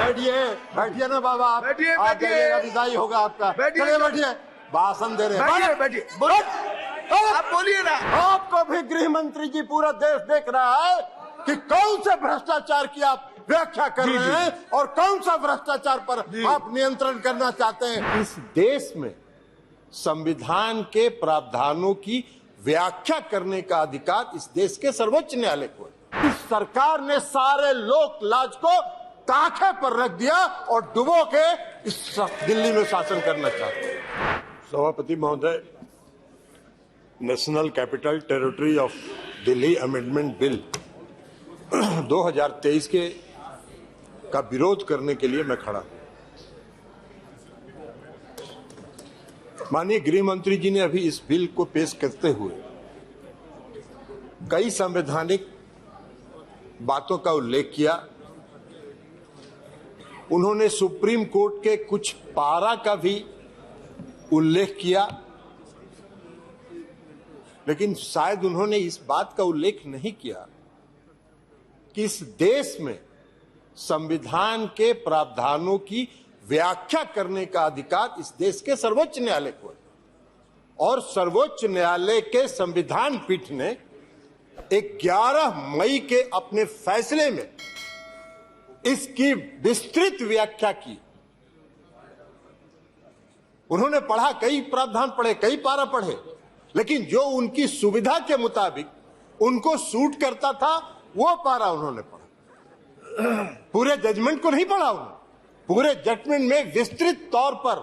बैठिए बैठिए ना बाबा, आप बैठिए, आप बैठिए। जाइएगा, विदाई होगा आपका। बैठिए। चलिए बैठिए, भाषण दे रहे हैं। बैठिए बैठिए, आप बोलिए ना। आपको भी गृह मंत्री जी, पूरा देश देख रहा है कि कौन से भ्रष्टाचार की आप व्याख्या कर जी, रहे जी। हैं और कौन सा भ्रष्टाचार पर जी। आप नियंत्रण करना चाहते हैं। इस देश में संविधान के प्रावधानों की व्याख्या करने का अधिकार इस देश के सर्वोच्च न्यायालय को है। इस सरकार ने सारे लोक लाज को ताखे पर रख दिया और डुबो के इस दिल्ली में शासन करना चाहते हैं। सभापति महोदय, national capital territory of Delhi amendment bill 2023 के का विरोध करने के लिए मैं खड़ा हूं। माननीय गृह मंत्री जी ने अभी इस बिल को पेश करते हुए कई संवैधानिक बातों का उल्लेख किया। उन्होंने सुप्रीम कोर्ट के कुछ पारा का भी उल्लेख किया, लेकिन शायद उन्होंने इस बात का उल्लेख नहीं किया कि इस देश में संविधान के प्रावधानों की व्याख्या करने का अधिकार इस देश के सर्वोच्च न्यायालय को है और सर्वोच्च न्यायालय के संविधान पीठ ने 11 मई के अपने फैसले में इसकी विस्तृत व्याख्या की। उन्होंने पढ़ा, कई प्रावधान पढ़े, कई पारा पढ़े, लेकिन जो उनकी सुविधा के मुताबिक उनको सूट करता था वो पारा उन्होंने पढ़ा। पूरे जजमेंट को नहीं पढ़ा उन्होंने। पूरे जजमेंट में विस्तृत तौर पर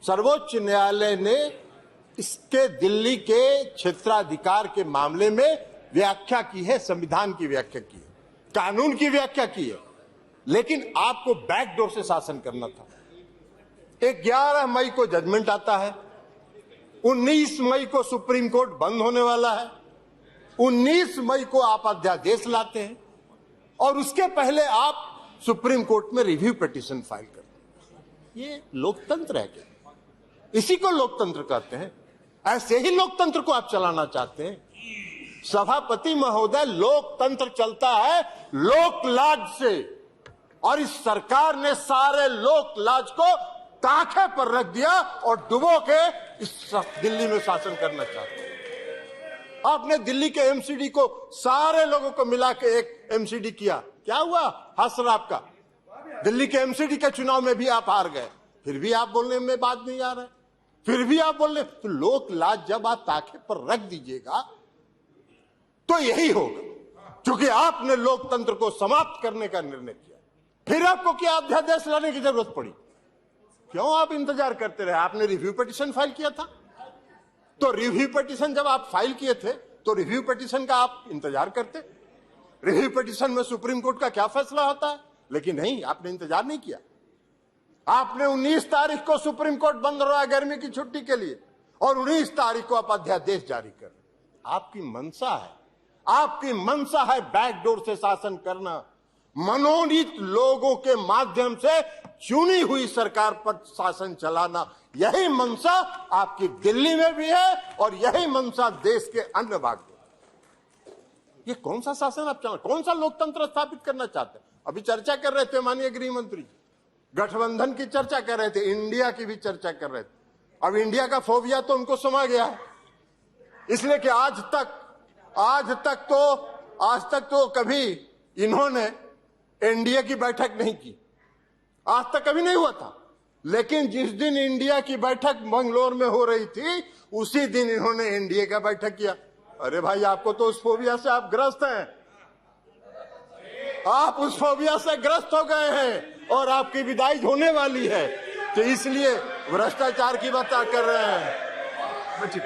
सर्वोच्च न्यायालय ने इसके दिल्ली के क्षेत्राधिकार के मामले में व्याख्या की है, संविधान की व्याख्या की है, कानून की व्याख्या की है, लेकिन आपको बैकडोर से शासन करना था। 11 मई को जजमेंट आता है, 19 मई को सुप्रीम कोर्ट बंद होने वाला है, 19 मई को आप अध्यादेश लाते हैं और उसके पहले आप सुप्रीम कोर्ट में रिव्यू पिटीशन फाइल करते हैं। ये लोकतंत्र है क्या? इसी को लोकतंत्र कहते हैं। ऐसे ही लोकतंत्र को आप चलाना चाहते हैं। सभापति महोदय, लोकतंत्र चलता है लोकलाज से और इस सरकार ने सारे लोकलाज को ताखे पर रख दिया और डुबो के इस दिल्ली में शासन करना चाहते हैं। आपने दिल्ली के एमसीडी को सारे लोगों को मिला के एक एमसीडी किया, क्या हुआ? हसर आपका। दिल्ली के एमसीडी के चुनाव में भी आप हार गए, फिर भी आप बोलने में बात नहीं आ रहा है, फिर भी आप बोल रहे। तो लोक लाज जब आप ताखे पर रख दीजिएगा तो यही होगा, क्योंकि आपने लोकतंत्र को समाप्त करने का निर्णय किया। फिर आपको क्या अध्यादेश लाने की जरूरत पड़ी? क्यों आप इंतजार करते रहे? आपने रिव्यू पिटीशन फाइल किया था, तो रिव्यू पिटीशन जब आप फाइल किए थे तो रिव्यू पिटीशन का आप इंतजार करते। रिव्यू पिटीशन में सुप्रीम कोर्ट का क्या फैसला होता है, लेकिन नहीं, आपने इंतजार नहीं किया। आपने 19 तारीख को सुप्रीम कोर्ट बंद हो रहा है गर्मी की छुट्टी के लिए और 19 तारीख को आप अध्यादेश जारी कर। आपकी मंशा है, आपकी मंशा है बैकडोर से शासन करना, मनोनीत लोगों के माध्यम से चुनी हुई सरकार पर शासन चलाना। यही मंशा आपकी दिल्ली में भी है और यही मंशा देश के अन्य भाग में। ये कौन सा शासन आप चला, कौन सा लोकतंत्र स्थापित करना चाहते हैं? अभी चर्चा कर रहे थे माननीय गृह मंत्री जी, गठबंधन की चर्चा कर रहे थे, इंडिया की भी चर्चा कर रहे थे। अब इंडिया का फोबिया तो उनको समा गया है, इसलिए कि आज तक तो कभी इन्होंने एनडीए की बैठक नहीं की, आज तक कभी नहीं हुआ था। लेकिन जिस दिन इंडिया की बैठक मंगलोर में हो रही थी उसी दिन इन्होंने एनडीए का बैठक किया। अरे भाई, आपको तो उस फोबिया से आप ग्रस्त हैं, आप उस फोबिया से ग्रस्त हो गए हैं और आपकी विदाई होने वाली है, तो इसलिए भ्रष्टाचार की बात कर रहे हैं। बैठिए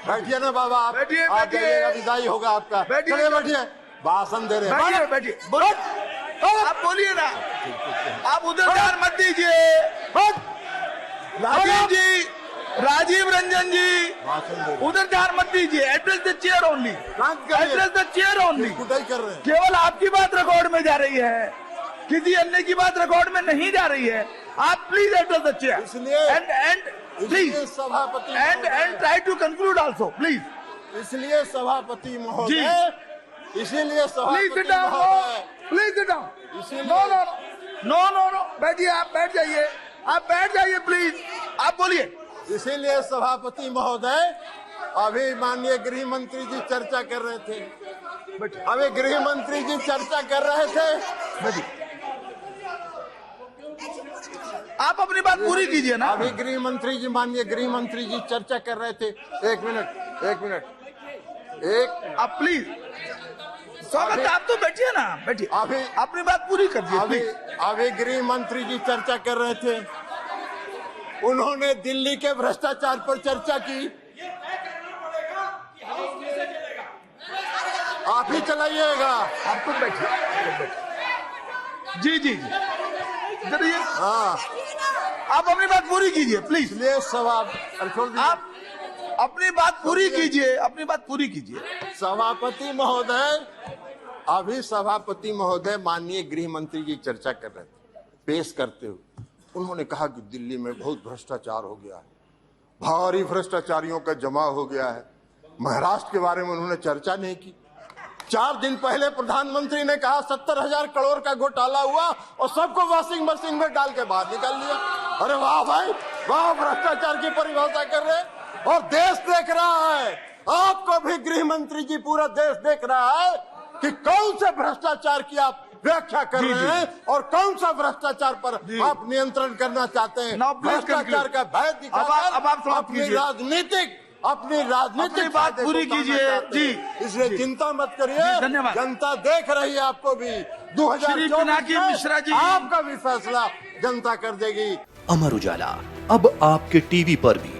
बैठिए ना बाबा, आप जाइएगा, विदाई होगा आपका। चलिए बैठिए, भाषण दे रहे हैं। बैठिए, आप बोलिए ना। आप उधर ध्यान मत दीजिए। राजीव रंजन जी, उधर ध्यान मत दीजिए। Address the chair only, address the chair only. केवल आपकी बात रिकॉर्ड में जा रही है, किसी अन्य की बात रिकॉर्ड में नहीं जा रही है। आप please address the chair and please सभापति and try to conclude also please. इसलिए सभापति महोदय, इसीलिए please sit down, please sit down. No no no, no no no, बैठिए, आप बैठ जाइए, आप बैठ जाइए प्लीज, आप बोलिए। इसीलिए सभापति महोदय, अभी माननीय गृह मंत्री जी चर्चा कर रहे थे, अभी गृह मंत्री जी चर्चा कर रहे थे। आप अपनी बात पूरी कीजिए ना। अभी गृह मंत्री जी, माननीय गृह मंत्री जी चर्चा कर रहे थे। एक मिनट, आप प्लीज, स्वागत, आप तो बैठिए ना, बैठिए, अभी अपनी बात पूरी करिए अभी प्लीज। अभी गृह मंत्री जी चर्चा कर रहे थे, उन्होंने दिल्ली के भ्रष्टाचार पर चर्चा की। आप ही चलाइएगा। आप तो बैठिए, जी जी जी, जरिए, हाँ, आप अपनी बात पूरी कीजिए प्लीज। इसलिए सवाल छोड़ दीजिए। आप अपनी बात पूरी कीजिए, अपनी बात पूरी कीजिए। सभापति महोदय, अभी सभापति महोदय माननीय गृह मंत्री जी चर्चा कर रहे थे, पेश करते हुए उन्होंने कहा कि दिल्ली में बहुत भ्रष्टाचार हो गया है, भारी भ्रष्टाचारियों का जमा हो गया है। महाराष्ट्र के बारे में उन्होंने चर्चा नहीं की। 4 दिन पहले प्रधानमंत्री ने कहा 70,000 करोड़ का घोटाला हुआ और सबको वॉशिंग मशीन में डाल के बाहर निकाल लिया। अरे वाह भाई वाह, भ्रष्टाचार की परिभाषा कर रहे हैं। और देश देख रहा है, आपको भी गृह मंत्री जी, पूरा देश देख रहा है कि कौन से भ्रष्टाचार की आप व्याख्या कर रहे हैं और कौन सा भ्रष्टाचार पर आप नियंत्रण करना चाहते हैं। भ्रष्टाचार का भय दिखाकर अपनी राजनीतिक बात पूरी कीजिए जी। इसलिए चिंता मत करिए, धन्यवाद। जनता देख रही है आपको भी। 2024 मिश्रा जी, आपका भी फैसला जनता कर देगी। अमर उजाला अब आपके टीवी पर भी।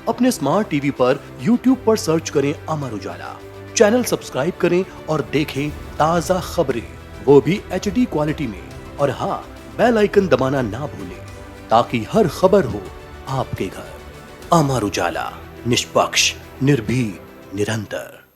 अपने स्मार्ट टीवी पर YouTube पर सर्च करें अमर उजाला, चैनल सब्सक्राइब करें और देखें ताज़ा खबरें, वो भी HD क्वालिटी में। और हाँ, बेल आइकन दबाना ना भूलें ताकि हर खबर हो आपके घर। अमर उजाला, निष्पक्ष, निर्भीक, निरंतर।